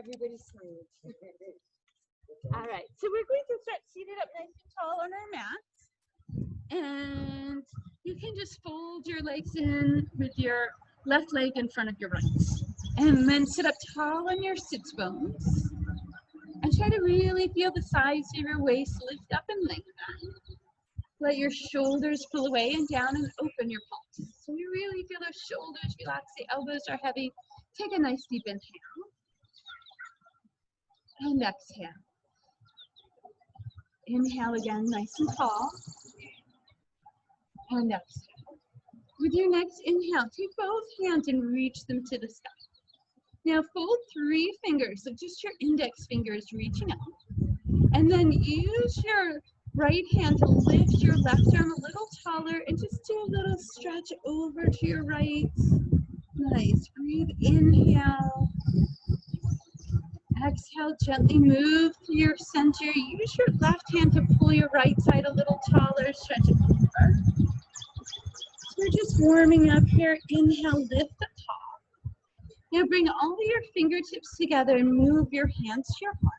Everybody's smooth. All right, so we're going to start seated up nice and tall on our mat. And you can just fold your legs in with your left leg in front of your right. And then sit up tall on your sits bones. And try to really feel the sides of your waist lift up and lengthen. Let your shoulders pull away and down and open your palms. So you really feel those shoulders relax, the elbows are heavy. Take a nice deep inhale. And exhale. Inhale again, nice and tall. And exhale. With your next inhale, take both hands and reach them to the sky. Now fold 3 fingers, so just your index fingers reaching up. And then use your right hand to lift your left arm a little taller and just do a little stretch over to your right. Nice. Breathe, inhale. Exhale, gently move to your center. Use your left hand to pull your right side a little taller. Stretch it over. So we're just warming up here. Inhale, lift the top. Now bring all your fingertips together and move your hands to your heart.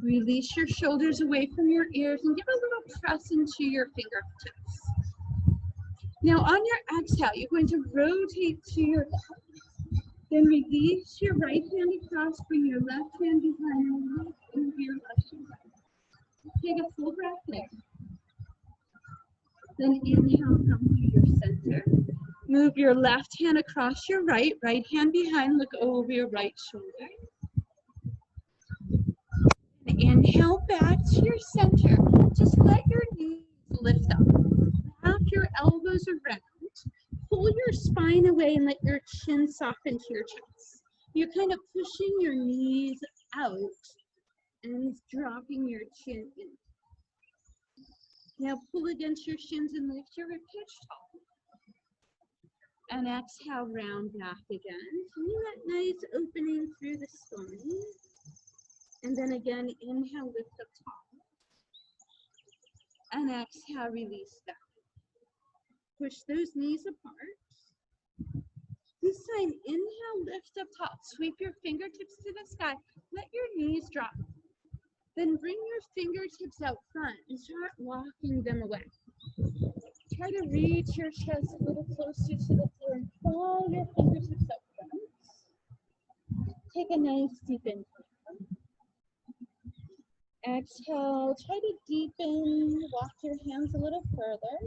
Release your shoulders away from your ears and give a little press into your fingertips. Now on your exhale, you're going to rotate to your left. Then release your right hand across, bring your left hand behind and look over your left shoulder. Take a full breath there. Then inhale, come to your center. Move your left hand across your right, right hand behind, look over your right shoulder. Inhale back to your center. Just let your knees lift up. Wrap your elbows around. Pull your spine away and let your chin soften to your chest. You're kind of pushing your knees out and dropping your chin in. Now pull against your shins and lift your ribcage tall. And exhale, round back again. Feel that nice opening through the spine. And then again, inhale, lift up tall. And exhale, release down. Push those knees apart. This time, inhale, lift up top. Sweep your fingertips to the sky. Let your knees drop. Then bring your fingertips out front and start walking them away. Try to reach your chest a little closer to the floor and follow your fingertips up front. Take a nice deep inhale. Exhale, try to deepen, walk your hands a little further.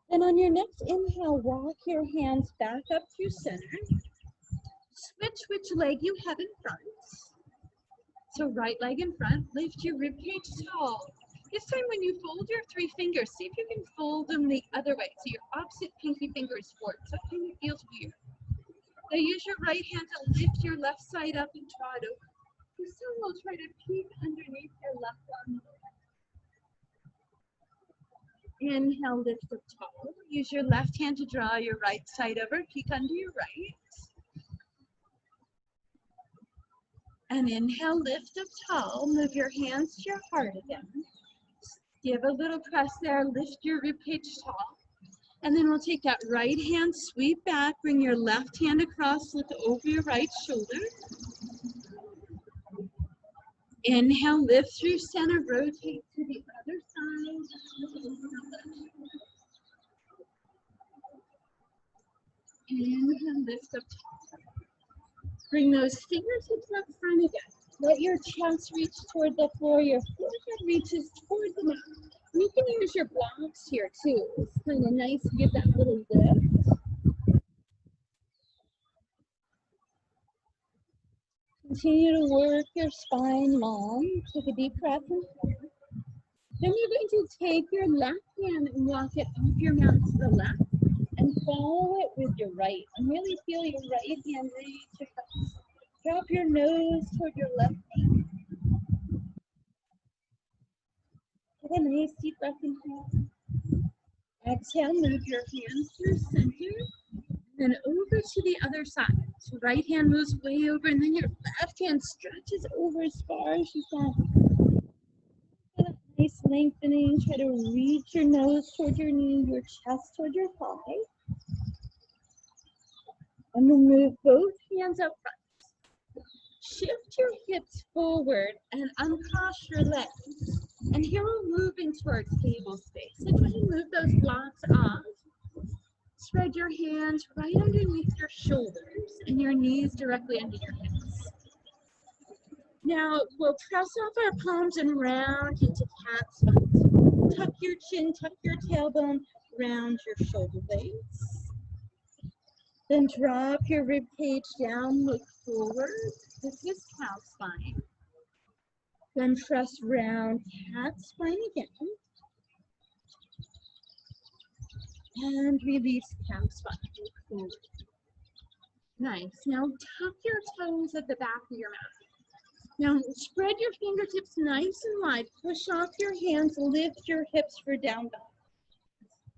Then on your next inhale, walk your hands back up to center. Switch which leg you have in front. So right leg in front, lift your ribcage tall. This time when you fold your 3 fingers, see if you can fold them the other way. So your opposite pinky finger is forward. So it kind of feels weird. Now use your right hand to lift your left side up and draw it over. This time we'll try to peek underneath your left arm. Inhale, lift up tall. Use your left hand to draw your right side over, peek under your right. And inhale, lift up tall. Move your hands to your heart again. Give a little press there, lift your ribcage tall. And then we'll take that right hand, sweep back, bring your left hand across, look over your right shoulder. Inhale, lift through center, rotate to the other side. Inhale, lift up tall. Bring those fingertips up front again. Let your chest reach toward the floor, your forehead reaches toward the mat. You can use your blocks here too. It's kind of nice to give that little lift. Continue to work your spine long. Take a deep breath in. Then you're going to take your left hand and walk it off your mat to the left and follow it with your right. And really feel your right hand reach across. Drop your nose toward your left knee. Take a nice deep breath in here. Exhale, move your hands through center. Then over to the other side. So right hand moves way over and then your left hand stretches over as far as you can. Nice lengthening. Try to reach your nose toward your knee, your chest toward your thigh. And then move both hands up front. Shift your hips forward and uncross your legs. And here we're moving towards table space. So try to move those blocks off. Spread your hands right underneath your shoulders and your knees directly under your hips. Now we'll press off our palms and round into cat spot. Tuck your chin, tuck your tailbone, round your shoulder blades. Then drop your rib cage down, look forward. This is cow spine. Then press round cat spine again. And release cow spine, look forward. Nice. Now tuck your toes at the back of your mat. Now spread your fingertips nice and wide. Push off your hands, lift your hips for down dog.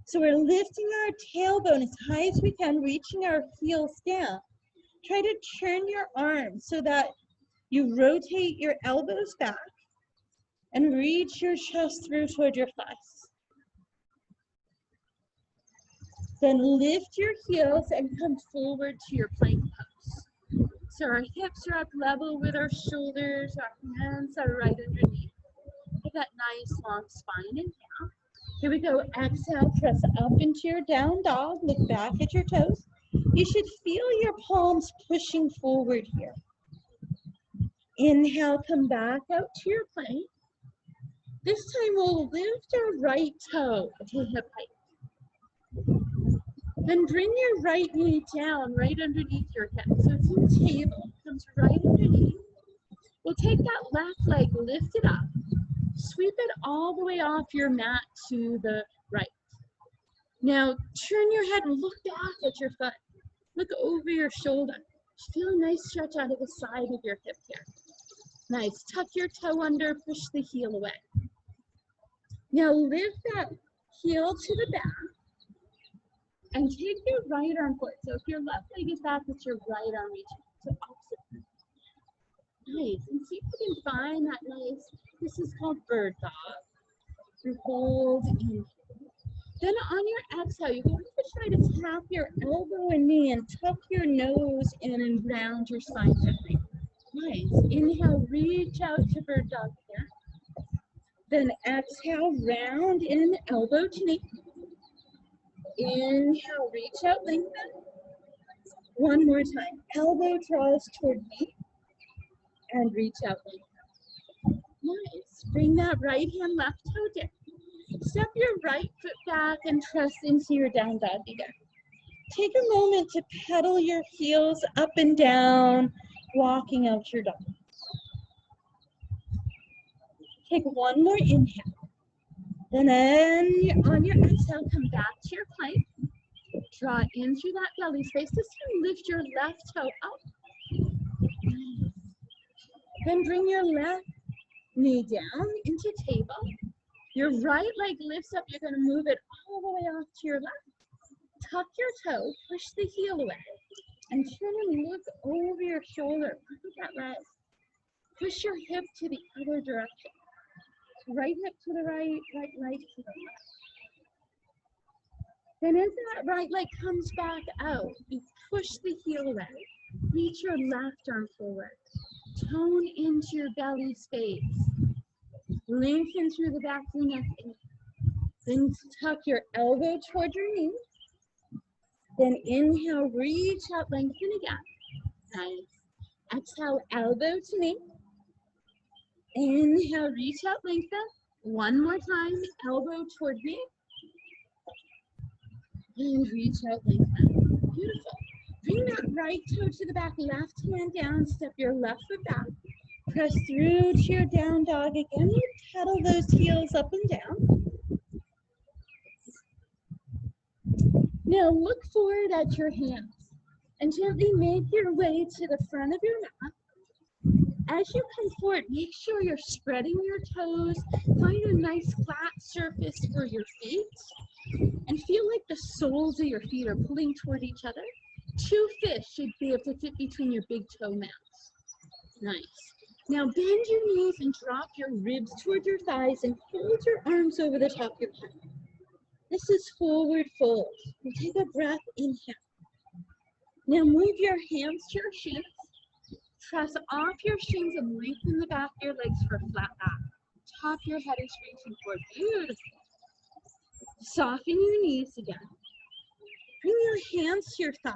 So we're lifting our tailbone as high as we can, reaching our heels down. Try to turn your arms so that you rotate your elbows back and reach your chest through toward your thighs. Then lift your heels and come forward to your plank pose. So our hips are up level with our shoulders, our hands are right underneath. Get that nice long spine inhale. Here we go. Exhale, press up into your down dog. Look back at your toes. You should feel your palms pushing forward here. Inhale, come back out to your plank. This time we'll lift our right toe to hip height. Then bring your right knee down right underneath your hip. So it's in table, comes right underneath. We'll take that left leg, lift it up. Sweep it all the way off your mat to the right. Now turn your head and look back at your foot. Look over your shoulder. Feel a nice stretch out of the side of your hip here. Nice. Tuck your toe under, push the heel away. Now lift that heel to the back and take your right arm forward. So if your left leg is back, it's your right arm reaching. So opposite. Nice. And see if you can find that nice. This is called bird dog. You hold in. Then on your exhale, you're going to try to tap your elbow and knee and tuck your nose in and round your spine gently. Nice. Inhale, reach out to bird dog here. Then exhale, round in, elbow to knee. Inhale, reach out, lengthen. One more time. Elbow draws toward me. And reach out, lengthen. Nice. Bring that right hand, left toe down. Step your right foot back and press into your down dog again. Take a moment to pedal your heels up and down, walking out your dog. Take one more inhale. And then on your exhale, come back to your plank. Draw in through that belly space. This time, lift your left toe up. Then bring your left knee down into table. Your right leg lifts up. You're going to move it all the way off to your left. Tuck your toe, push the heel away, and turn and look over your shoulder. Look at that leg. Push your hip to the other direction. Right hip to the right, right leg to the left. Then as that right leg comes back out, you push the heel away. Reach your left arm forward. Tone into your belly space. Lengthen through the back of your neck. Then tuck your elbow toward your knee. Then inhale, reach out, lengthen again. Nice. Exhale, elbow to knee. Inhale, reach out, lengthen. One more time, elbow toward me. And reach out, lengthen. Beautiful. Bring that right toe to the back, left hand down, step your left foot back. Press through to your down dog again. You pedal those heels up and down. Now look forward at your hands and gently make your way to the front of your mat. As you come forward, make sure you're spreading your toes. Find a nice flat surface for your feet and feel like the soles of your feet are pulling toward each other. 2 fish should be able to fit between your big toe mounts. Nice. Now bend your knees and drop your ribs toward your thighs and hold your arms over the top of your head. This is forward fold. And take a breath, inhale. Now move your hands to your shins. Press off your shins and lengthen the back of your legs for a flat back. Top your head is reaching forward. Beautiful. Soften your knees again. Bring your hands to your thighs.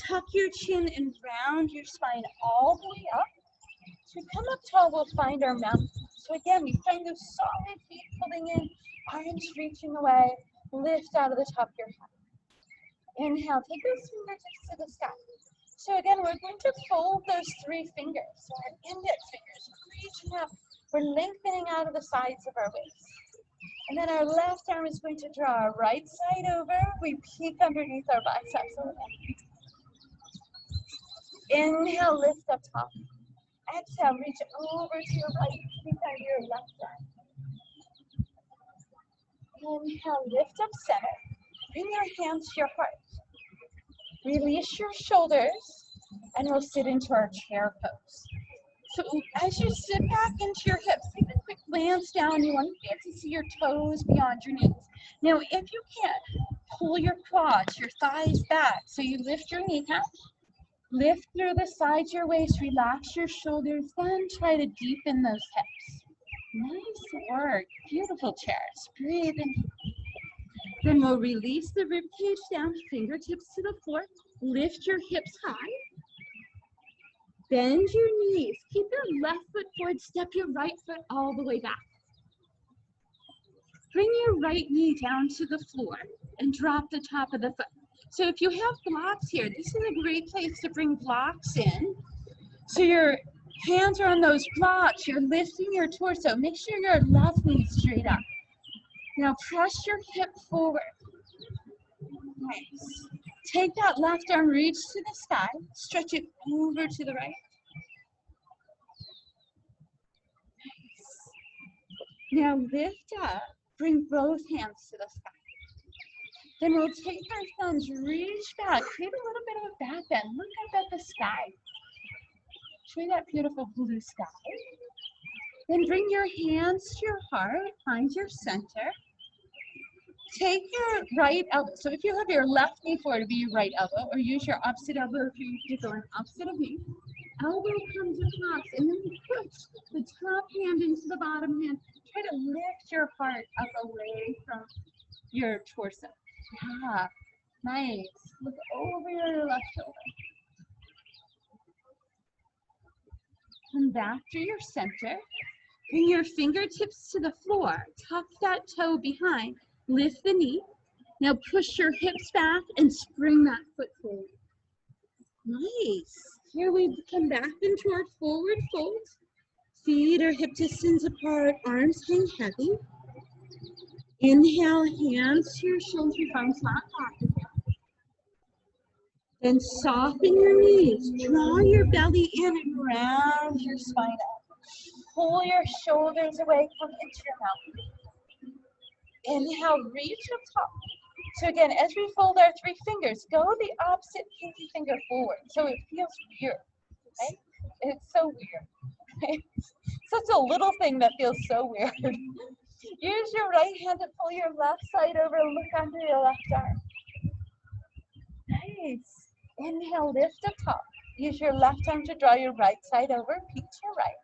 Tuck your chin and round your spine all the way up. So we come up tall, we'll find our mountain. So again, we find those solid feet pulling in, arms reaching away, lift out of the top of your head. Inhale, take those fingertips to the sky. So again, we're going to fold those three fingers. So our index fingers reaching up. We're lengthening out of the sides of our waist. And then our left arm is going to draw our right side over. We peek underneath our biceps a little. Inhale, lift up top. Exhale, reach over to your right, peek under your left arm. Inhale, lift up center. Bring your hands to your heart. Release your shoulders, and we'll sit into our chair pose. So as you sit back into your hips, take a quick glance down. You want to be able to see your toes beyond your knees. Now, if you can't, pull your quads, your thighs back. So you lift your kneecaps, lift through the sides of your waist, relax your shoulders, then try to deepen those hips. Nice work. Beautiful chairs. Breathe in. Then we'll release the rib cage down, fingertips to the floor. Lift your hips high. Bend your knees. Keep your left foot forward. Step your right foot all the way back. Bring your right knee down to the floor and drop the top of the foot. So if you have blocks here, this is a great place to bring blocks in. So your hands are on those blocks. You're lifting your torso. Make sure your left knee is straight up. Now press your hip forward. Nice. Take that left arm, reach to the sky. Stretch it over to the right. Nice. Now lift up. Bring both hands to the sky. Then we'll take our thumbs, reach back, create a little bit of a back bend. Look up at the sky. Show me that beautiful blue sky. Then bring your hands to your heart, find your center. Take your right elbow. So if you have your left knee forward, to be your right elbow, or use your opposite elbow if you're going opposite of me. Elbow comes across, and then push the top hand into the bottom hand. Try to lift your heart up away from your torso. Yeah, nice. Look over your left shoulder. Come back to your center. Bring your fingertips to the floor. Tuck that toe behind. Lift the knee. Now push your hips back and spring that foot forward. Nice. Here we come back into our forward fold. Feet are hip distance apart, arms hang heavy. Inhale, hands to your shoulder, find flat back again. Then soften your knees. Draw your belly in and round your spine up. Pull your shoulders away, come into your mouth. Inhale, reach up top. So again, as we fold our three fingers, go the opposite pinky finger forward. So it feels weird, right? It's so weird, right? Such a little thing that feels so weird. Use your right hand to pull your left side over and look under your left arm. Nice. Inhale, lift up top. Use your left arm to draw your right side over, peek to your right.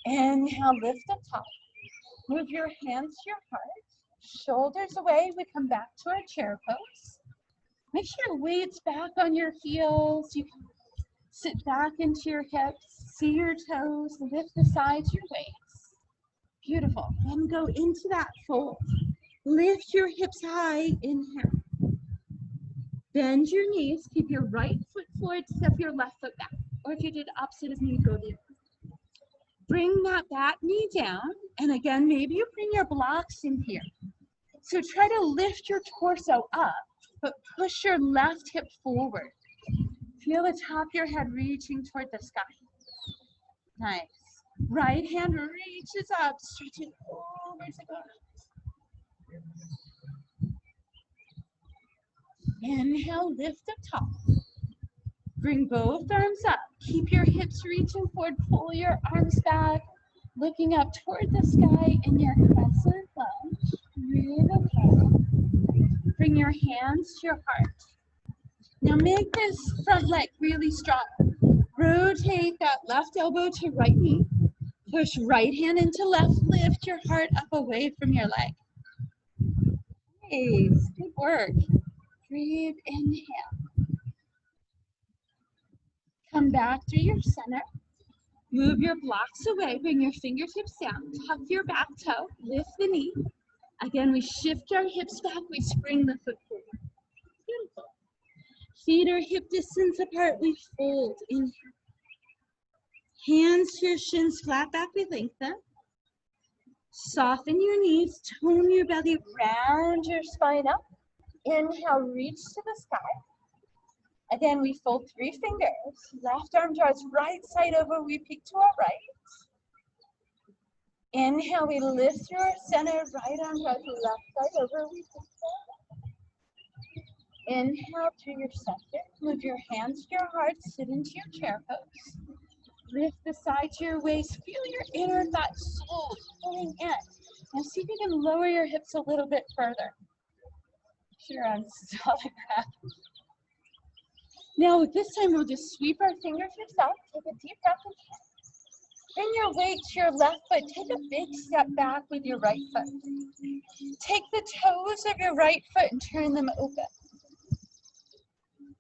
Inhale, lift up top. Move your hands to your heart. Shoulders away, we come back to our chair pose. Make sure your weight's back on your heels. You can sit back into your hips, see your toes, lift the sides of your waist. Beautiful. Then go into that fold. Lift your hips high, inhale. Bend your knees, keep your right foot forward, step your left foot back. Or if you did opposite of me, go the other. Bring that back knee down, and again, maybe you bring your blocks in here. So try to lift your torso up, but push your left hip forward. Feel the top of your head reaching toward the sky. Nice. Right hand reaches up, stretching over to the left. Inhale, lift up top. Bring both arms up. Keep your hips reaching forward. Pull your arms back, looking up toward the sky in your crescent lunge. Breathe, okay. bring your hands to your heart. Now make this front leg really strong. Rotate that left elbow to right knee. Push right hand into left. Lift your heart up away from your leg. Nice, good work. Breathe, inhale. Come back through your center. Move your blocks away, bring your fingertips down, tuck your back toe, lift the knee. Again, we shift our hips back, we spring the foot forward. Beautiful. Feet are hip distance apart, we fold. Inhale. Hands to your shins, flat back, we lengthen. Soften your knees, tone your belly, round your spine up. Inhale, reach to the sky. Again, we fold 3 fingers. Left arm draws right side over, we peek to our right. Inhale, we lift through our center, right arm draws left side over, we peek to our right. Inhale through your center. Move your hands to your heart, sit into your chair pose. Lift the side to your waist, feel your inner thigh soles pulling in. Now see if you can lower your hips a little bit further. Sure, on solid ground. Now this time we'll just sweep our fingertips out, take a deep breath in. Bring your weight to your left foot, take a big step back with your right foot. Take the toes of your right foot and turn them open.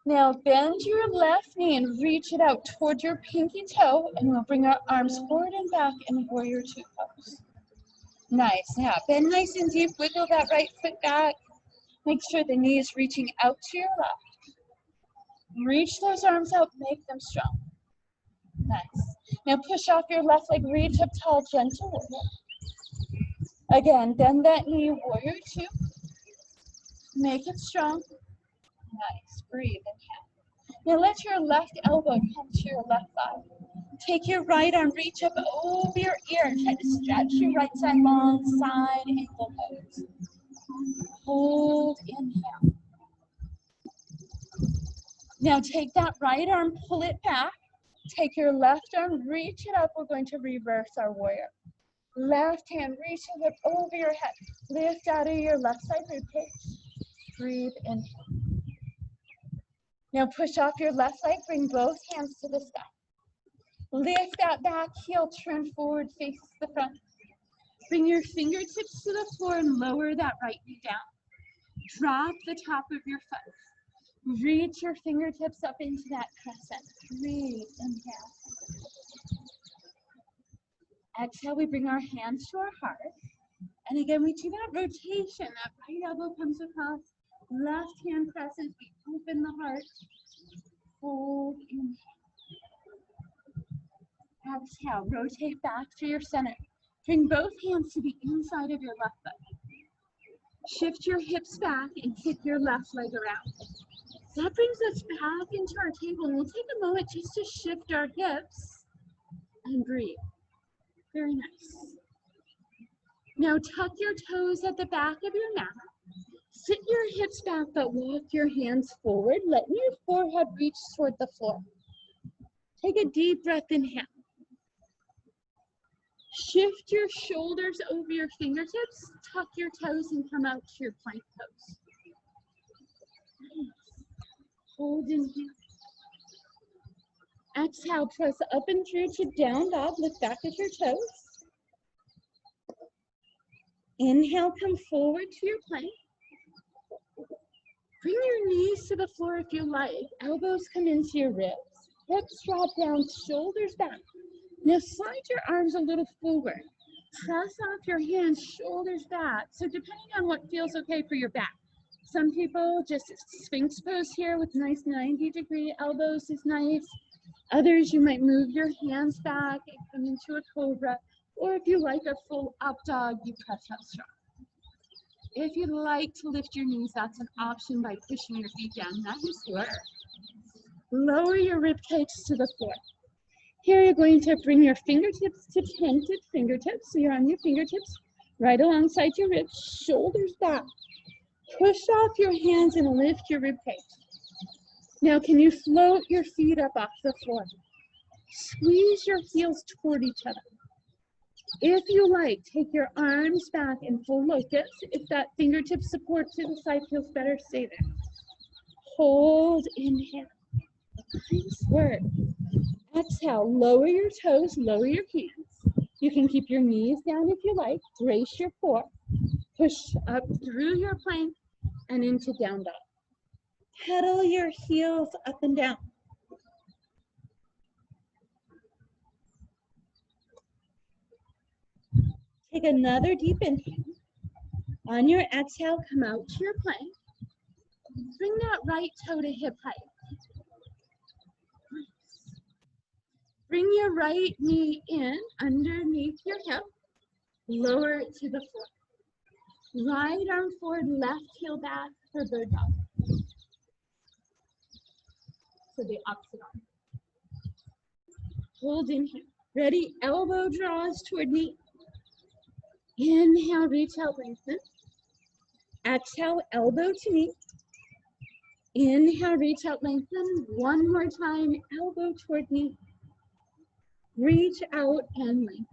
Now bend your left knee and reach it out toward your pinky toe, and we'll bring our arms forward and back in warrior 2 pose. Nice, now bend nice and deep, wiggle that right foot back. Make sure the knee is reaching out to your left. Reach those arms out, make them strong. Nice. Now push off your left leg, reach up tall, gentle warrior. Again, bend that knee, warrior 2. Make it strong. Nice, breathe, inhale. Now let your left elbow come to your left thigh. Take your right arm, reach up over your ear, and try to stretch your right side long, side ankle pose. Hold, inhale. Now take that right arm, pull it back. Take your left arm, reach it up. We're going to reverse our warrior. Left hand reaches up over your head. Lift out of your left side ribcage. Breathe, inhale. Now push off your left leg, bring both hands to the sky. Lift that back heel, turn forward, face the front. Bring your fingertips to the floor and lower that right knee down. Drop the top of your foot. Reach your fingertips up into that crescent. Breathe, inhale. Exhale, we bring our hands to our heart. And again, we do that rotation. That right elbow comes across, left hand presses, we open the heart. Hold, inhale. Exhale, rotate back to your center. Bring both hands to the inside of your left foot. Shift your hips back and kick your left leg around. That brings us back into our table, and we'll take a moment just to shift our hips and breathe. Very nice. Now tuck your toes at the back of your mat. Sit your hips back, but walk your hands forward, letting your forehead reach toward the floor. Take a deep breath, inhale. Shift your shoulders over your fingertips, tuck your toes, and come out to your plank pose. Hold, inhale. Exhale, press up and through to down dog, look back at your toes. Inhale, come forward to your plank. Bring your knees to the floor if you like. Elbows come into your ribs. Hips drop down, shoulders back. Now slide your arms a little forward. Press off your hands, shoulders back. So depending on what feels okay for your back. Some people just Sphinx pose here with nice 90-degree elbows is nice. Others, you might move your hands back and come into a cobra. Or if you like a full up dog, you press up strong. If you'd like to lift your knees, that's an option by pushing your feet down. That just works. Lower your rib cage to the floor. Here you're going to bring your fingertips to tented fingertips. So you're on your fingertips right alongside your ribs, shoulders back. Push off your hands and lift your rib cage. Now can you float your feet up off the floor? Squeeze your heels toward each other. If you like, take your arms back in full locust. If that fingertip support to the side feels better, stay there. Hold, inhale. Nice work. Exhale, lower your toes, lower your hands. You can keep your knees down if you like. Brace your core. Push up through your plank and into down dog. Pedal your heels up and down. Take another deep inhale. On your exhale, come out to your plank. Bring that right toe to hip height. Bring your right knee in underneath your hip. Lower it to the floor. Right arm forward, left heel back for bird dog. So the opposite arm. Hold inhale. Ready? Elbow draws toward knee. Inhale, reach out, lengthen. Exhale, elbow to knee. Inhale, reach out, lengthen. One more time, elbow toward knee. Reach out and lengthen.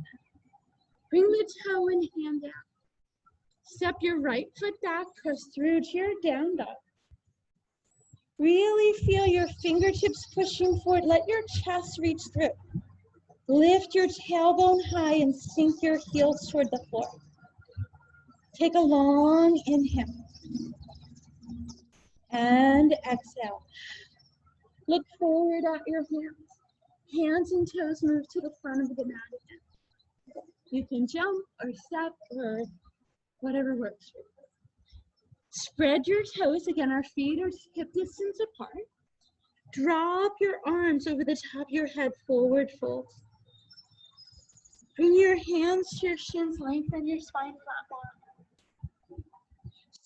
Bring the toe and hand down. Step your right foot back, press through to your down dog. Really feel your fingertips pushing forward. Let your chest reach through. Lift your tailbone high and sink your heels toward the floor. Take a long inhale. And exhale. Look forward at your hands. Hands and toes move to the front of the mat again. You can jump or step or whatever works for you. Spread your toes. Again, our feet are hip distance apart. Drop your arms over the top of your head, forward fold. Bring your hands to your shins, lengthen your spine platform.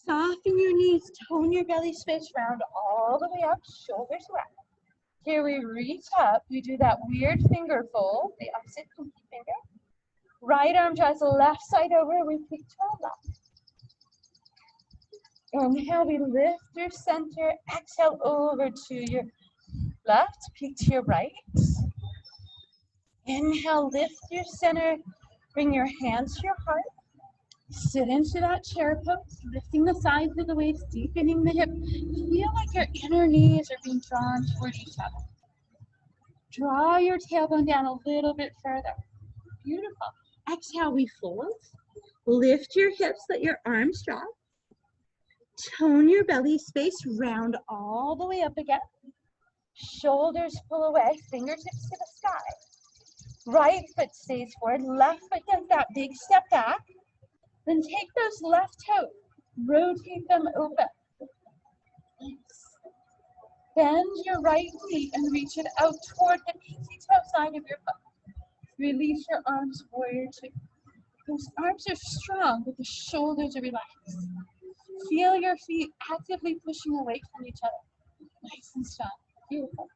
Soften your knees, tone your belly space, round all the way up, shoulders wide. Here we reach up, we do that weird finger fold, the opposite pinky finger. Right arm draws the left side over, we peek to our left. Inhale, we lift through center, exhale over to your left, peek to your right. Inhale, lift your center, bring your hands to your heart. Sit into that chair pose, lifting the sides of the waist, deepening the hip. Feel like your inner knees are being drawn toward each other. Draw your tailbone down a little bit further. Beautiful. Exhale, we fold. Lift your hips, let your arms drop. Tone your belly space, round all the way up again. Shoulders pull away, fingertips to the sky. Right foot stays forward, left foot does that big step back. Then take those left toes, rotate them open. Bend your right knee and reach it out toward the pinky toe side of your foot. Release your arms, warrior two. Those arms are strong, but the shoulders are relaxed. Feel your feet actively pushing away from each other. Nice and strong. Beautiful.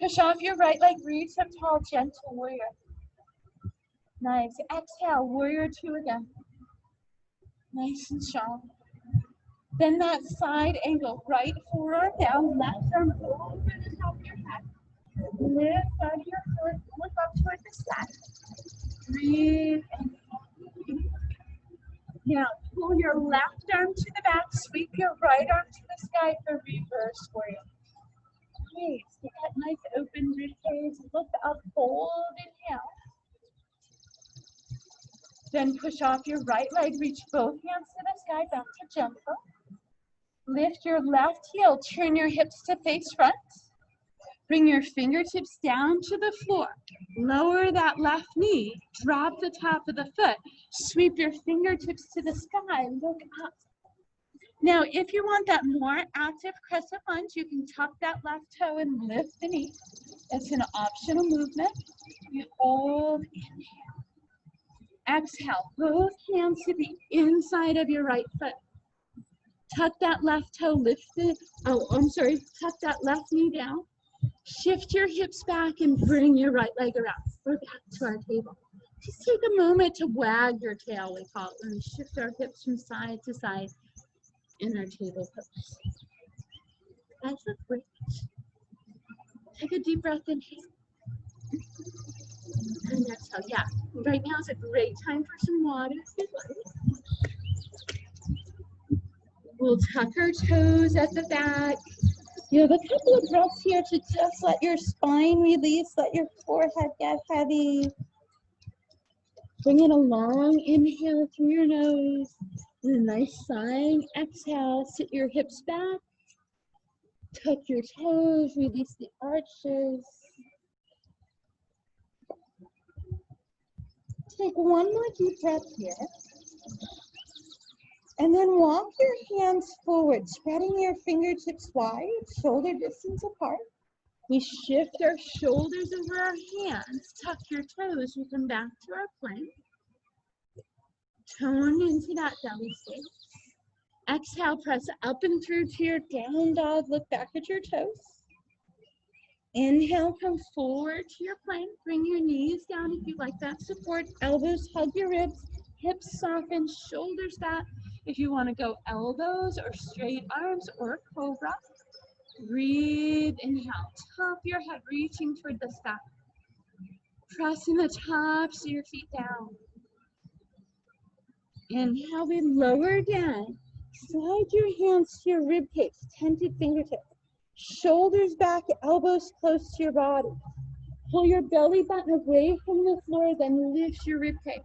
Push off your right leg, reach up tall, gentle warrior. Nice. Exhale, warrior two again. Nice and strong. Then that side angle, right forearm down, left arm over the top of your head. Lift out of your foot, look up toward the sky. Breathe and now pull your left arm to the back, sweep your right arm to the sky for reverse warrior. Nice. Get that nice open rib cage. Look up, fold, inhale. Then push off your right leg, reach both hands to the sky, back to gentle. Lift your left heel, turn your hips to face front. Bring your fingertips down to the floor. Lower that left knee, drop the top of the foot. Sweep your fingertips to the sky, look up. Now, if you want that more active crescent lunge, you can tuck that left toe and lift the knee. It's an optional movement. You hold, inhale. Exhale, both hands to the inside of your right foot. Tuck that left toe, tuck that left knee down. Shift your hips back and bring your right leg around. We're back to our table. Just take a moment to wag your tail, we call it, when we shift our hips from side to side in our table pose. That's a great. Take a deep breath, inhale. And exhale. Yeah, right now is a great time for some water if you'd like. We'll tuck our toes at the back. You have a couple of breaths here to just let your spine release, let your forehead get heavy. Bring in a long inhale through your nose. And a nice sighing exhale. Sit your hips back. Tuck your toes. Release the arches. Take one more deep breath here. And then walk your hands forward, spreading your fingertips wide, shoulder distance apart. We shift our shoulders over our hands, tuck your toes, we come back to our plank. Tone into that belly space. Exhale, press up and through to your down dog, look back at your toes. Inhale, come forward to your plank, bring your knees down if you like that support, elbows hug your ribs, hips soften, shoulders back. If you want to go elbows or straight arms or cobra, breathe, inhale, top your head reaching toward the sky. Pressing the tops of your feet down. Inhale, we lower down. Slide your hands to your rib cage, tented fingertips. Shoulders back, elbows close to your body. Pull your belly button away from the floor, then lift your rib cage.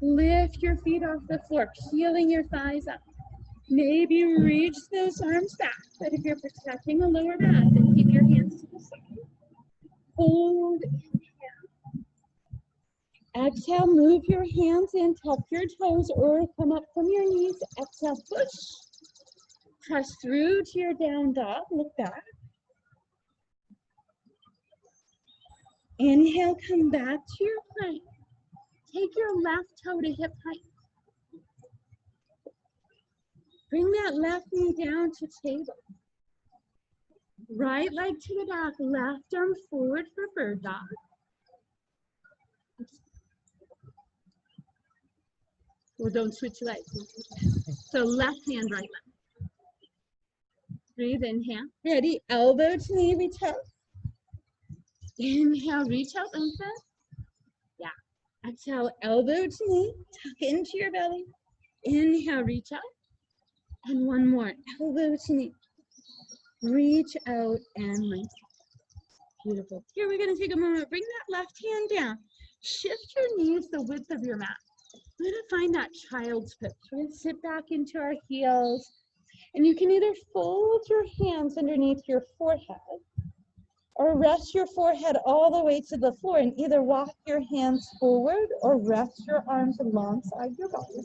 Lift your feet off the floor, peeling your thighs up. Maybe reach those arms back, but if you're protecting the lower back, then keep your hands to the side. Hold, inhale. Exhale, move your hands in, tuck your toes, or come up from your knees. Exhale, push. Press through to your down dog, look back. Inhale, come back to your plank. Take your left toe to hip height. Bring that left knee down to table. Right leg to the back, left arm forward for bird dog. Well, don't switch legs. So left hand, right leg. Breathe, inhale. Ready, elbow to knee, reach out. Inhale, reach out, lengthen. Yeah. Exhale, elbow to knee, tuck into your belly. Inhale, reach out. And one more, elbow to knee. Reach out and lengthen. Beautiful. Here, we're gonna take a moment, bring that left hand down. Shift your knees the width of your mat. We're gonna find that child's pose. We're gonna sit back into our heels. And you can either fold your hands underneath your forehead or rest your forehead all the way to the floor and either walk your hands forward or rest your arms alongside your body.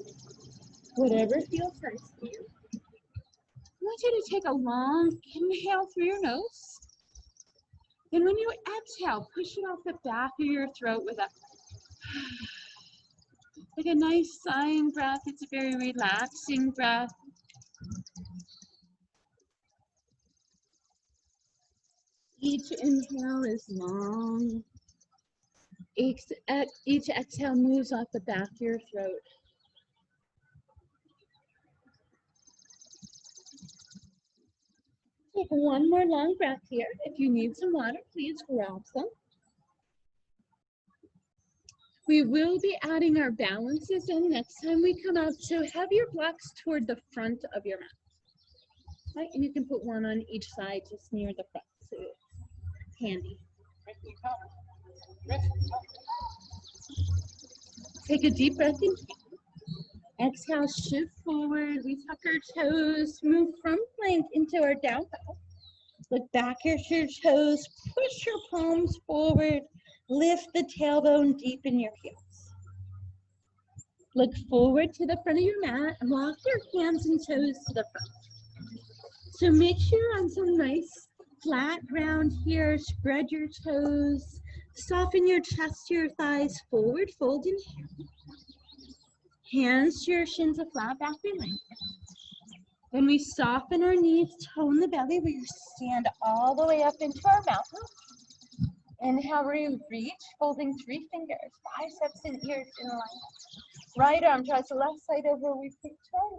Whatever feels nice for you. I want you to take a long inhale through your nose. Then when you exhale, push it off the back of your throat with a like a nice sighing breath. It's a very relaxing breath. Each inhale is long. Each exhale moves off the back of your throat. Take one more long breath here. If you need some water, please grab some. We will be adding our balances in next time we come out, so have your blocks toward the front of your mat. Right? And you can put one on each side just near the front, so it's handy. Take a deep breath in. Exhale, shift forward. We tuck our toes, move from plank into our down dog. Look back at your toes, push your palms forward, lift the tailbone, deepen your heels. Look forward to the front of your mat and walk your hands and toes to the front. So make sure you're on some nice flat ground here. Spread your toes, soften your chest to your thighs, forward fold, inhale. Hands to your shins, a flat back, lengthen. When we soften our knees, tone the belly, we stand all the way up into our mountain. Inhale, we reach, folding 3 fingers, biceps and ears in line. Right arm tries the left side over, we pick to our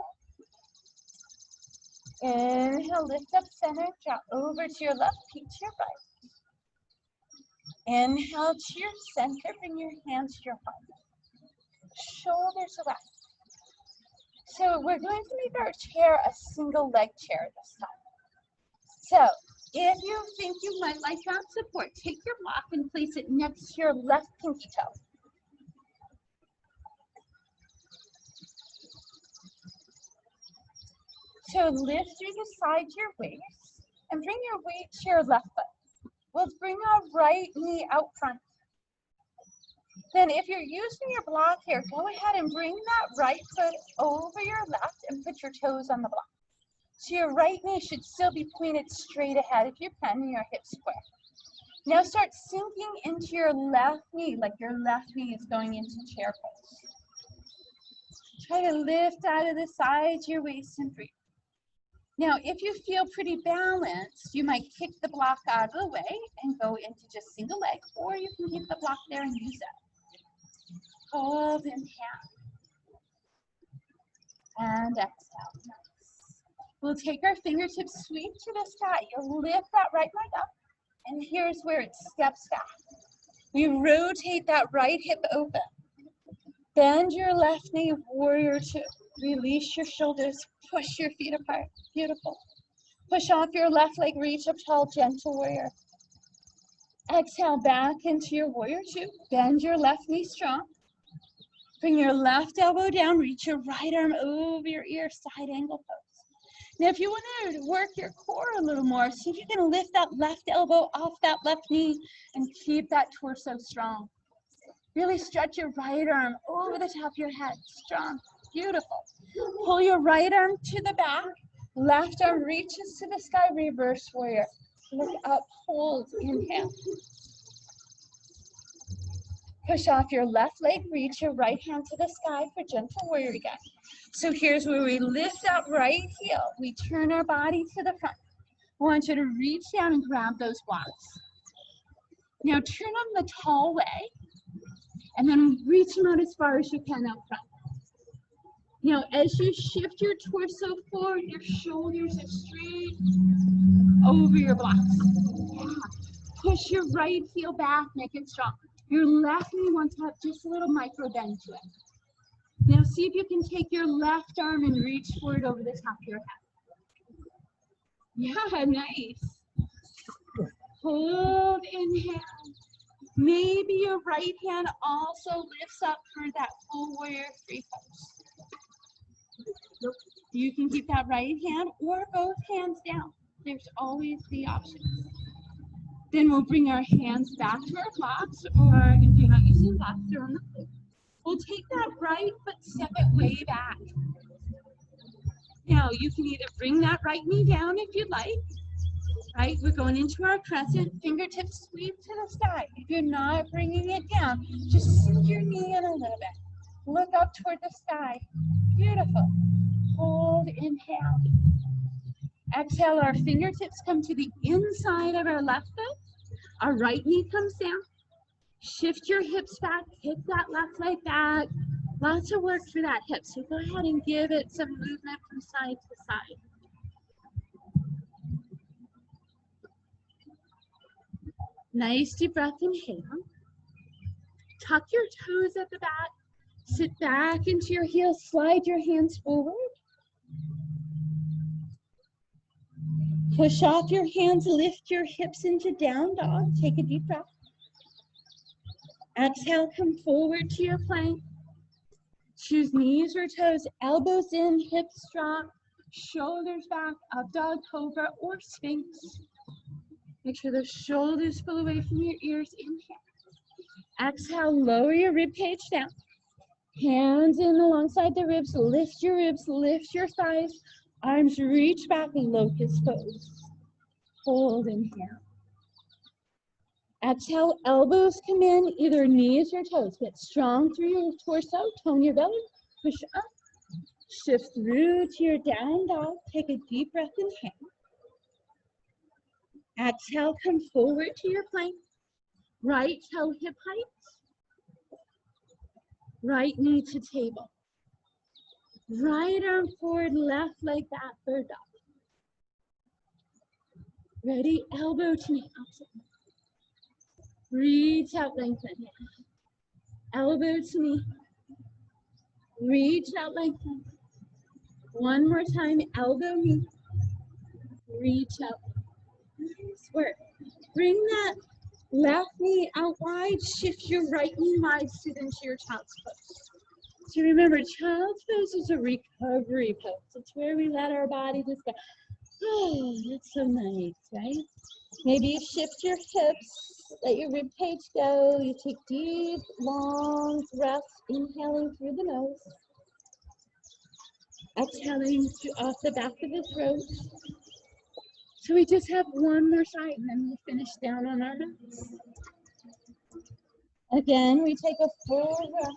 left. Inhale, lift up center, draw over to your left, peek to your right. Inhale to your center, bring your hands to your heart. Shoulders away. So we're going to make our chair a single leg chair this time. So if you think you might like that support, take your block and place it next to your left pinky toe. So lift through the side to your waist and bring your weight to your left foot. We'll bring our right knee out front. Then if you're using your block here, go ahead and bring that right foot over your left and put your toes on the block. So your right knee should still be pointed straight ahead if you can, and your hips square. Now start sinking into your left knee, like your left knee is going into chair pose. Try to lift out of the sides of your waist and breathe. Now, if you feel pretty balanced, you might kick the block out of the way and go into just single leg, or you can keep the block there and use it. Hold, inhale, and exhale. We'll take our fingertips, sweep to the sky. You'll lift that right leg up, and here's where it steps back. We rotate that right hip open. Bend your left knee, warrior two. Release your shoulders, push your feet apart. Beautiful. Push off your left leg, reach up tall, gentle warrior. Exhale back into your warrior two. Bend your left knee strong. Bring your left elbow down, reach your right arm over your ear, side angle pose. Now if you want to work your core a little more, see if you can lift that left elbow off that left knee and keep that torso strong. Really stretch your right arm over the top of your head, strong, beautiful. Pull your right arm to the back, left arm reaches to the sky, reverse warrior. Look up, hold, inhale. Push off your left leg, reach your right hand to the sky for gentle warrior again. So here's where we lift that right heel. We turn our body to the front. I want you to reach down and grab those blocks. Now turn them the tall way, and then reach them out as far as you can out front. Now, as you shift your torso forward, your shoulders are straight over your blocks. Push your right heel back, make it strong. Your left knee wants to have just a little micro bend to it. Now, see if you can take your left arm and reach forward over the top of your head. Yeah, nice. Hold, inhale. Maybe your right hand also lifts up for that full warrior three pose. You can keep that right hand or both hands down. There's always the option. Then we'll bring our hands back to our blocks, or if you're not using blocks, they're on the floor. We'll take that right foot, step it way back. Now you can either bring that right knee down if you'd like. Right, we're going into our crescent, fingertips sweep to the sky. If you're not bringing it down, just sink your knee in a little bit. Look up toward the sky. Beautiful. Hold, inhale. Exhale, our fingertips come to the inside of our left foot. Our right knee comes down. Shift your hips back, kick that left leg back. Lots of work for that hip, so go ahead and give it some movement from side to side. Nice deep breath, inhale. Tuck your toes at the back. Sit back into your heels, slide your hands forward. Push off your hands, lift your hips into down dog. Take a deep breath. Exhale, come forward to your plank. Choose knees or toes, elbows in, hips drop, shoulders back, up dog, cobra, or sphinx. Make sure the shoulders pull away from your ears. Inhale. Exhale, lower your rib cage down. Hands in alongside the ribs. Lift your ribs, lift your thighs. Arms reach back, locust pose. Hold, inhale. Exhale, elbows come in, either knees or toes. Get strong through your torso, tone your belly, push up. Shift through to your down dog. Take a deep breath, inhale. Exhale, come forward to your plank. Right toe hip height. Right knee to table. Right arm forward, left leg back, third dog. Ready, elbow to knee, opposite. Reach out, lengthen. Elbow to knee. Reach out, lengthen. One more time, elbow, knee. Reach out. Nice work. Bring that left knee out wide. Shift your right knee wide. Sit into your child's pose. So remember, child's pose is a recovery pose. It's where we let our body just go. Oh, that's so nice, right? Maybe you shift your hips, let your rib cage go. You take deep, long breaths, inhaling through the nose, exhaling off the back of the throat. So we just have one more side, and then we'll finish down on our nose. Again, we take a full breath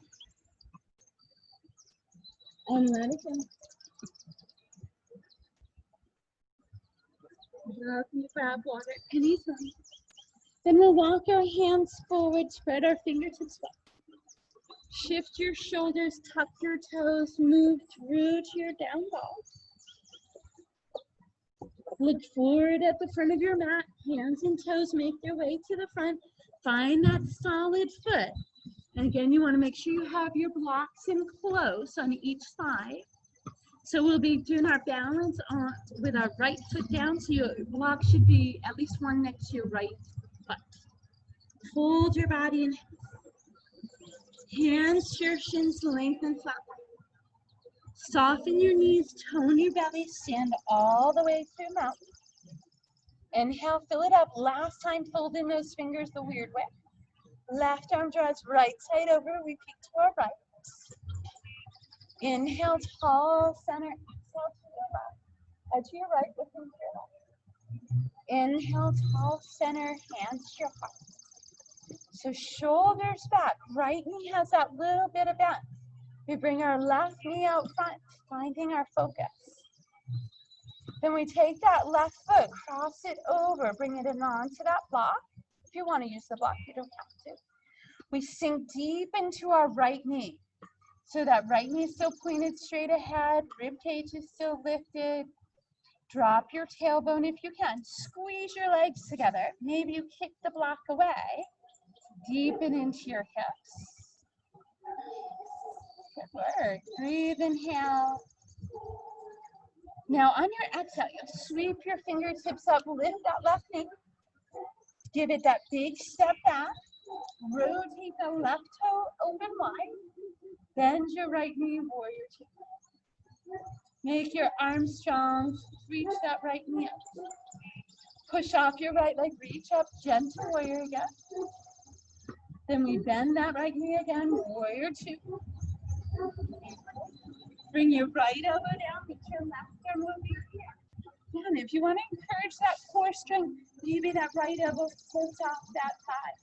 and let it go. You grab water anytime. Then we'll walk our hands forward, spread our fingertips back. Shift your shoulders, tuck your toes, move through to your down dog. Look forward at the front of your mat. Hands and toes make their way to the front. Find that solid foot. And again, you want to make sure you have your blocks in close on each side. So we'll be doing our balance on with our right foot down. So your block should be at least one next to your right foot. Hold your body in. Hands to your shins, lengthen flat. Soften your knees, tone your belly, stand all the way through mouth. Inhale, fill it up. Last time, fold in those fingers the weird way. Left arm draws right side over. We peek to our right. Inhale, tall center. Exhale to your left. To your right, listen to your left. Inhale, tall center, hands to your heart. So shoulders back. Right knee has that little bit of bend. We bring our left knee out front, finding our focus. Then we take that left foot, cross it over, bring it in onto that block. If you want to use the block, you don't have to. We sink deep into our right knee. So that right knee is still pointed straight ahead, rib cage is still lifted. Drop your tailbone if you can. Squeeze your legs together. Maybe you kick the block away. Deepen into your hips. Good work. Breathe, inhale. Now on your exhale, you'll sweep your fingertips up, lift that left knee. Give it that big step back. Rotate the left toe open wide. Bend your right knee, warrior two. Make your arms strong. Reach that right knee up. Push off your right leg, reach up, gentle warrior again. Then we bend that right knee again, warrior two. Bring your right elbow down, make your left arm over here. And if you want to encourage that core strength, maybe that right elbow flips off that thigh.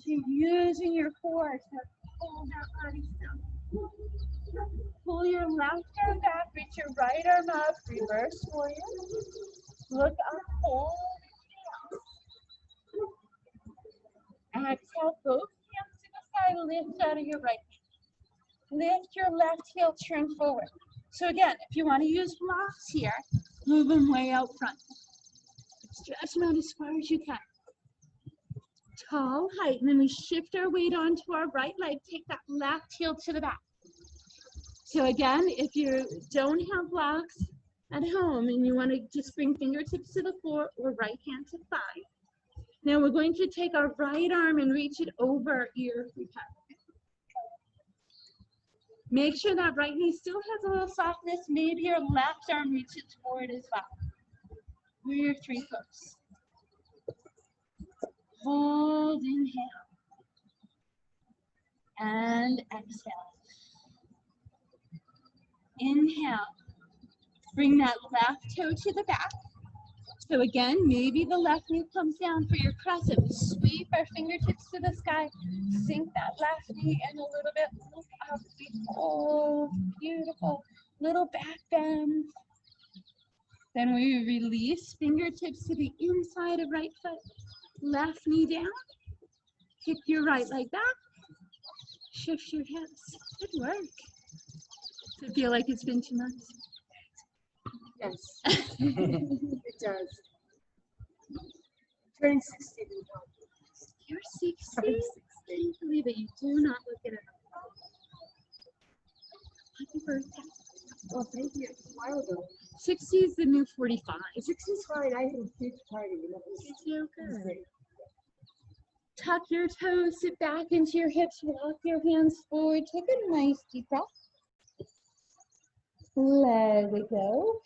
So using your core to hold that body down. Pull your left arm back, reach your right arm up, reverse warrior. Look up, hold. Exhale, both hands to the side, lift out of your right knee. Lift your left heel, turn forward. So again, if you want to use blocks here, move them way out front. Stretch them out as far as you can. Tall height, and then we shift our weight onto our right leg, take that left heel to the back. So again, if you don't have blocks at home and you want to just bring fingertips to the floor or right hand to thigh. Now we're going to take our right arm and reach it over ear recovery. Make sure that right knee still has a little softness. Maybe your left arm reaches forward as well. Warrior three folks. Hold, inhale. And exhale. Inhale. Bring that left toe to the back. So again, maybe the left knee comes down for your crescent. Sweep our fingertips to the sky. Sink that left knee in a little bit. Look up. Oh, beautiful. Little back bend. Then we release fingertips to the inside of right foot. Left knee down. Kick your right leg back. Shift your hips. Good work. Does it feel like it's been 2 months? Yes, it does. Turning 60. You're 60? I believe it. You do not look it up. Happy birthday. Oh, thank you. It's a while ago. 60 is the new 45. 60 is fine. I had a huge party. And it was, It's so it was good. great. Tuck your toes, sit back into your hips, walk your hands forward. Take a nice deep breath. Let it go.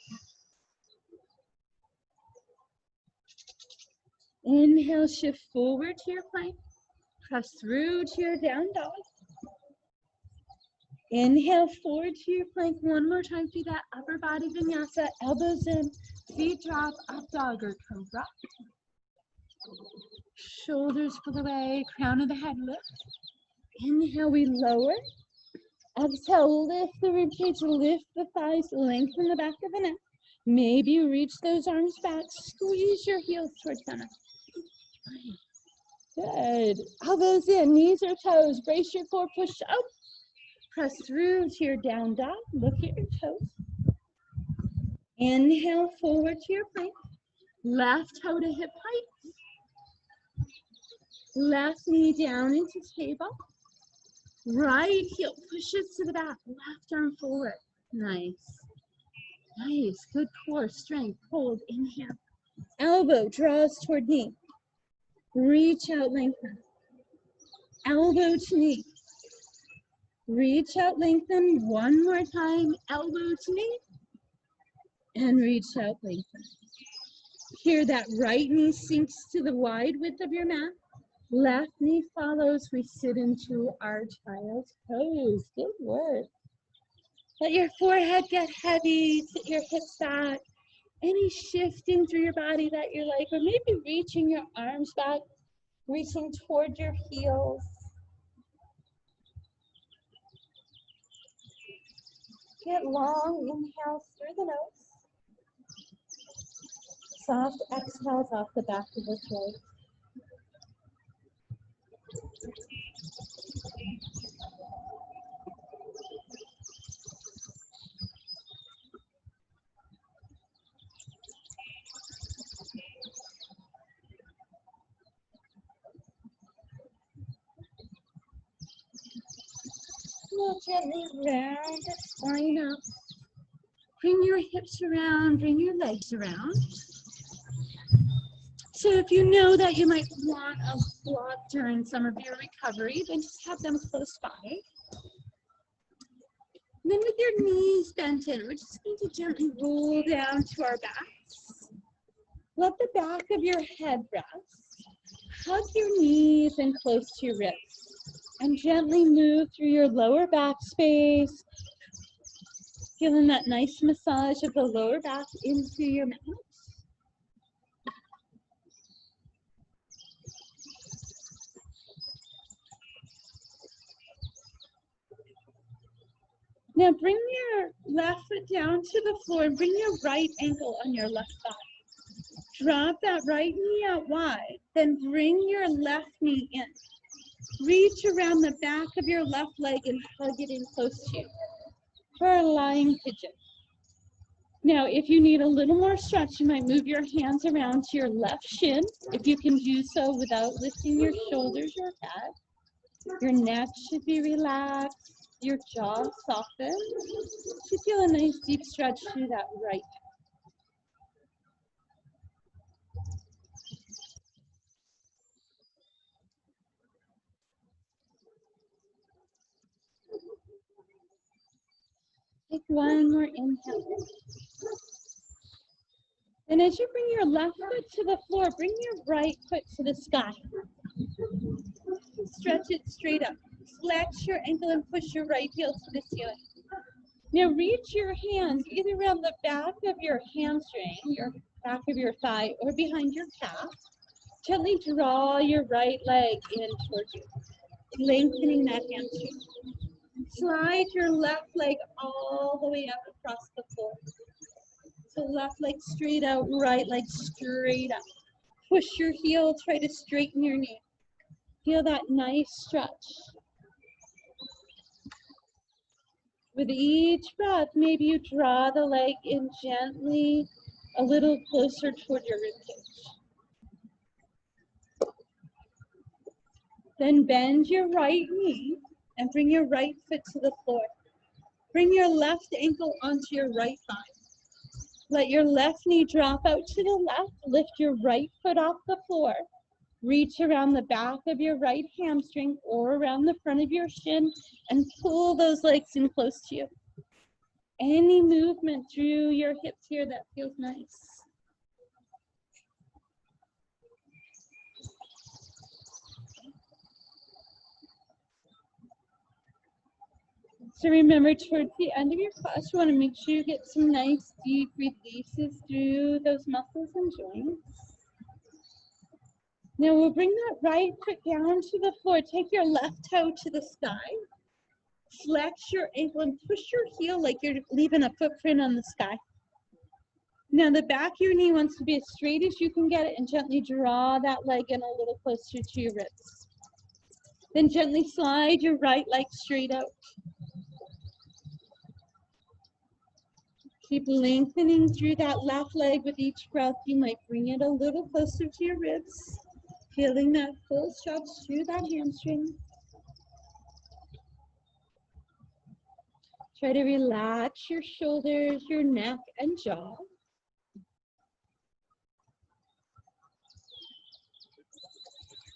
Inhale, shift forward to your plank. Press through to your down dog. Inhale forward to your plank. One more time through that upper body vinyasa. Elbows in, feet drop, up dog or cobra. Shoulders pull away, crown of the head lift. Inhale, we lower. Exhale, lift the ribcage, lift the thighs, lengthen the back of the neck. Maybe reach those arms back, squeeze your heels towards center. Good. Elbows in, knees or toes, brace your core, push up. Press through to your down dog, look at your toes. Inhale forward to your plank. Left toe to hip height. Left knee down into table. Right heel pushes to the back, left arm forward. Nice. Nice, good core strength. Hold, inhale. Elbow draws toward knee. Reach out, lengthen. Elbow to knee. Reach out, lengthen. One more time, elbow to knee. And reach out, lengthen. Here, that right knee sinks to the wide width of your mat. Left knee follows. We sit into our child's pose. Good work. Let your forehead get heavy. Sit your hips back. Any shifting through your body that you like, or maybe reaching your arms back, reaching toward your heels. Get long inhales through the nose. Soft exhales off the back of the throat. Gently round the spine up. Bring your hips around, bring your legs around. So if you know that you might want a block during some of your recovery, then just have them close by. And then with your knees bent in, we're just going to gently roll down to our backs. Let the back of your head rest. Hug your knees in close to your ribs. And gently move through your lower back space, feeling that nice massage of the lower back into your mat. Now bring your left foot down to the floor and bring your right ankle on your left thigh. Drop that right knee out wide, then bring your left knee in. Reach around the back of your left leg and hug it in close to you for a lying pigeon. Now, if you need a little more stretch, you might move your hands around to your left shin, if you can do so without lifting your shoulders or head. Your neck should be relaxed, your jaw softened. You should feel a nice deep stretch through that right. Take one more inhale. And as you bring your left foot to the floor, bring your right foot to the sky. Stretch it straight up. Flex your ankle and push your right heel to the ceiling. Now reach your hands either around the back of your hamstring, your back of your thigh, or behind your calf. Gently draw your right leg in towards you, lengthening that hamstring. Slide your left leg all the way up across the floor. So left leg straight out, right leg straight up. Push your heel, try to straighten your knee. Feel that nice stretch. With each breath, maybe you draw the leg in gently a little closer toward your ribcage. Then bend your right knee and bring your right foot to the floor. Bring your left ankle onto your right thigh. Let your left knee drop out to the left. Lift your right foot off the floor. Reach around the back of your right hamstring or around the front of your shin and pull those legs in close to you. Any movement through your hips here that feels nice. So remember, towards the end of your class, you want to make sure you get some nice deep releases through those muscles and joints. Now we'll bring that right foot down to the floor. Take your left toe to the sky. Flex your ankle and push your heel like you're leaving a footprint on the sky. Now the back of your knee wants to be as straight as you can get it, and gently draw that leg in a little closer to your ribs. Then gently slide your right leg straight out. Keep lengthening through that left leg with each breath. You might bring it a little closer to your ribs, feeling that full stretch through that hamstring. Try to relax your shoulders, your neck, and jaw.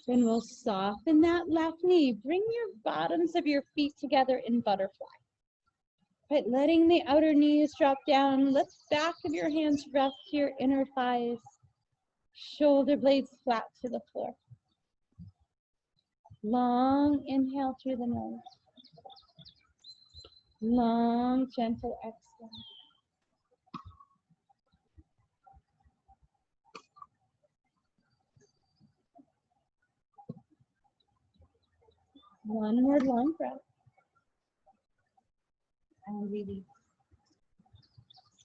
Then we'll soften that left knee. Bring your bottoms of your feet together in butterfly. Right, letting the outer knees drop down. Lift back of your hands, rest your inner thighs. Shoulder blades flat to the floor. Long inhale through the nose. Long, gentle exhale. One more long breath. And release.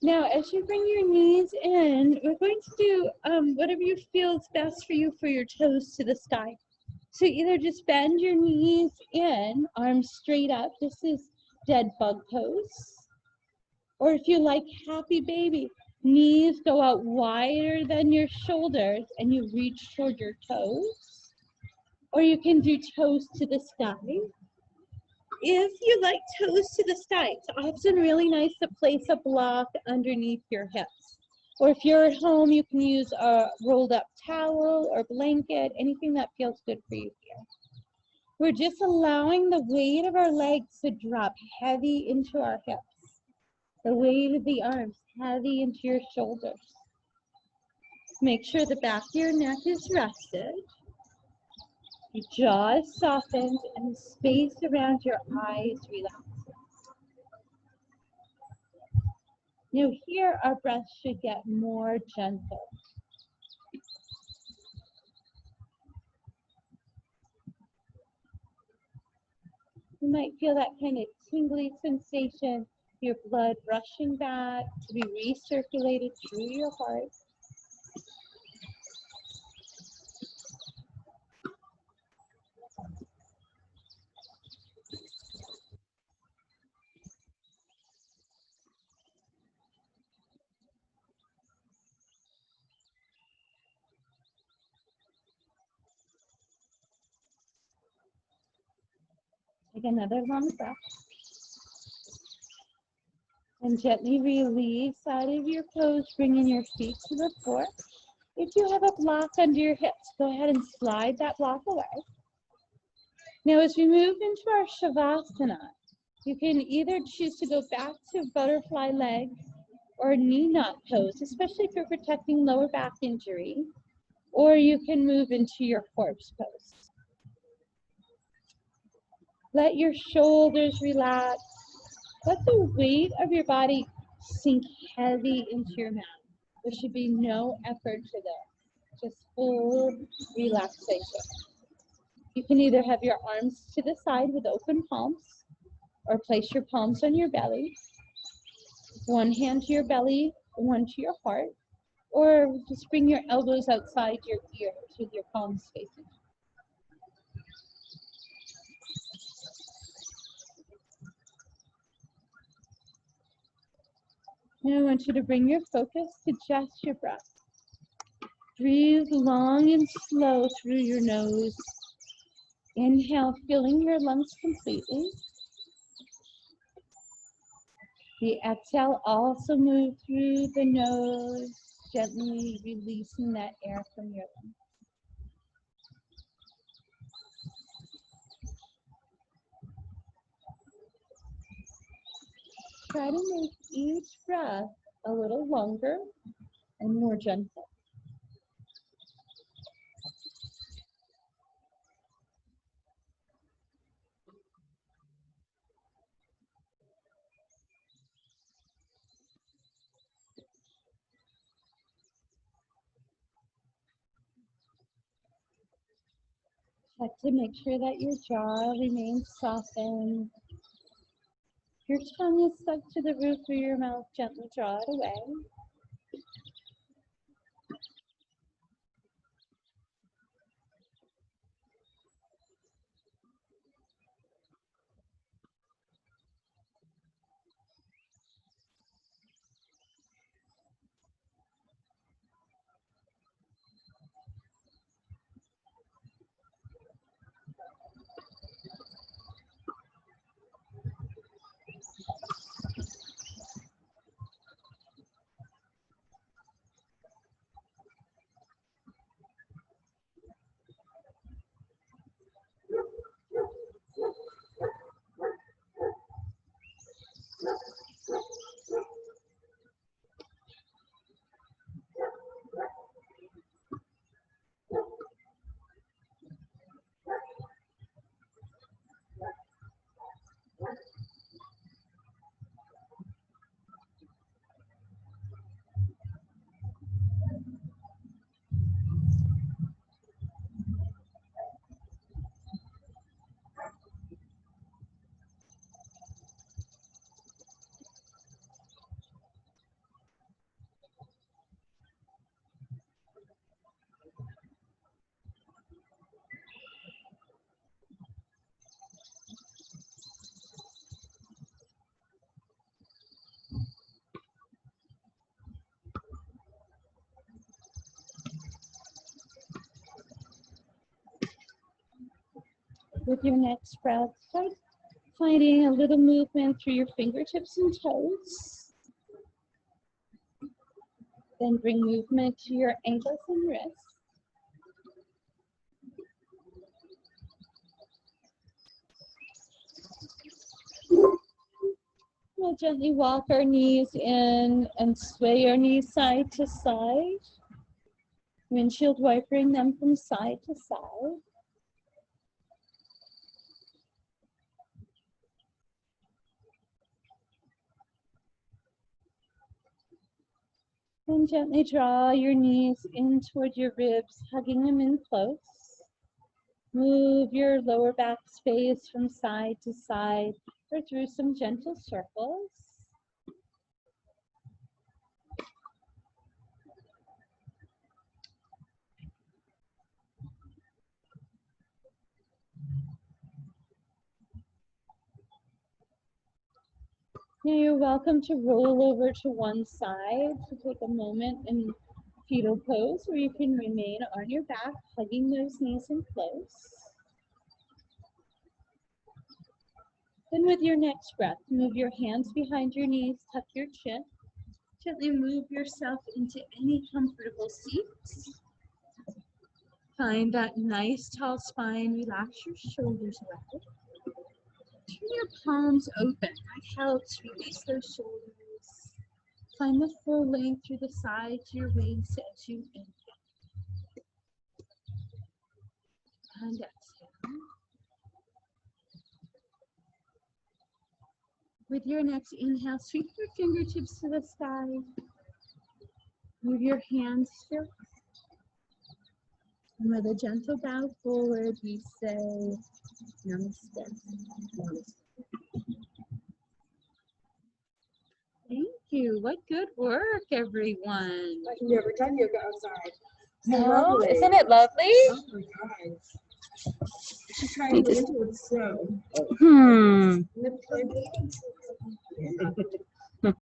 Now, as you bring your knees in, we're going to do whatever you feel is best for you for your toes to the sky. So either just bend your knees in, arms straight up. This is dead bug pose. Or if you like happy baby, knees go out wider than your shoulders and you reach toward your toes. Or you can do toes to the sky. If you like toes to the sky, it's often really nice to place a block underneath your hips. Or if you're at home, you can use a rolled up towel or blanket, anything that feels good for you here. We're just allowing the weight of our legs to drop heavy into our hips. The weight of the arms heavy into your shoulders. Make sure the back of your neck is rested. Your jaw is softened and the space around your eyes relaxes. Now here our breath should get more gentle. You might feel that kind of tingly sensation, your blood rushing back to be recirculated through your heart. Take another long breath. And gently release out of your pose, bringing your feet to the floor. If you have a block under your hips, go ahead and slide that block away. Now as we move into our Shavasana, you can either choose to go back to butterfly legs or knee knot pose, especially if you're protecting lower back injury, or you can move into your corpse pose. Let your shoulders relax. Let the weight of your body sink heavy into your mat. There should be no effort to this, just full relaxation. You can either have your arms to the side with open palms, or place your palms on your belly. One hand to your belly, one to your heart, or just bring your elbows outside your ears with your palms facing. Now I want you to bring your focus to just your breath. Breathe long and slow through your nose. Inhale, filling your lungs completely. The exhale also move through the nose, gently releasing that air from your lungs. Try to make each breath a little longer and more gentle. Check to make sure that your jaw remains softened. If your tongue is stuck to the roof of your mouth, gently draw it away. With your next breath, start finding a little movement through your fingertips and toes. Then bring movement to your ankles and wrists. We'll gently walk our knees in and sway our knees side to side. Windshield wipering them from side to side. And gently draw your knees in toward your ribs, hugging them in close. Move your lower back space from side to side or through some gentle circles. Now you're welcome to roll over to one side to take a moment in fetal pose where you can remain on your back, hugging those knees in close. Then with your next breath, move your hands behind your knees, tuck your chin. Gently move yourself into any comfortable seat. Find that nice tall spine, relax your shoulders well. Turn your palms open, that helps release those shoulders. Find the full length through the sides of your waist as you inhale. And exhale. With your next inhale, sweep your fingertips to the sky. Move your hands still. And with a gentle bow forward, we say namaste. Namaste. Thank you. What good work, everyone. I've never done yoga outside. No, isn't it lovely? Oh my God. She's trying to get into it slow. Hmm. And the